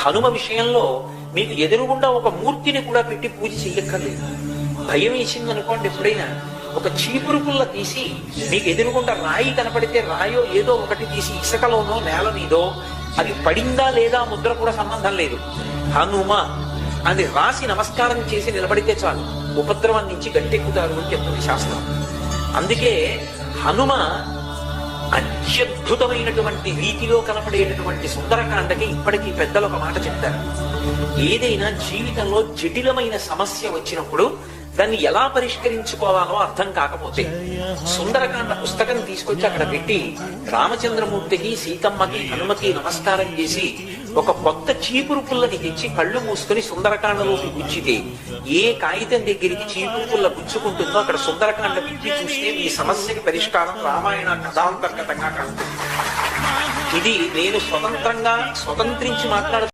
హనుమ విషయంలో మీకు ఎదురుగుండా ఒక మూర్తిని కూడా పెట్టి పూజ చెయ్యక్కర్లేదు. భయం వేసింది అనుకోండి, ఎప్పుడైనా ఒక చీపురు పుల్ల తీసి మీకు ఎదురుగుండా రాయి కనపడితే రాయో ఏదో ఒకటి తీసి ఇసుకలోనో నేల మీదో అది పడిందా లేదా ముద్ర కూడా సంబంధం లేదు, హనుమ అది రాసి నమస్కారం చేసి నిలబడితే చాలు, ఉపద్రవం నుంచి గట్టెక్కుతారు అని చెప్తుంది శాస్త్రం. అందుకే హనుమ అత్యద్భుతమైనటువంటి రీతిలో కనపడేటటువంటి సుందరకాండకి ఇప్పటికీ పెద్దలు ఒక మాట చెప్తారు. ఏదైనా జీవితంలో జటిలమైన సమస్య వచ్చినప్పుడు దాన్ని ఎలా పరిష్కరించుకోవాలో అర్థం కాకపోతే సుందరకాండ పుస్తకం తీసుకొచ్చి అక్కడ పెట్టి రామచంద్రమూర్తికి, సీతమ్మకి, హనుమకి నమస్కారం చేసి ఒక కొత్త చీపురు పుల్లని తెచ్చి కళ్ళు మూసుకుని సుందరకాండలోకి గుచ్చితే ఏ కాగితం దగ్గరికి చీపురు పుల్ల గుచ్చుకుంటుందో అక్కడ సుందరకాండ విప్పి చూస్తే మీ సమస్యకి పరిష్కారం రామాయణ కథాంతర్గతంగా కలుగుతుంది. ఇది నేను స్వతంత్రించి మాట్లాడుతూ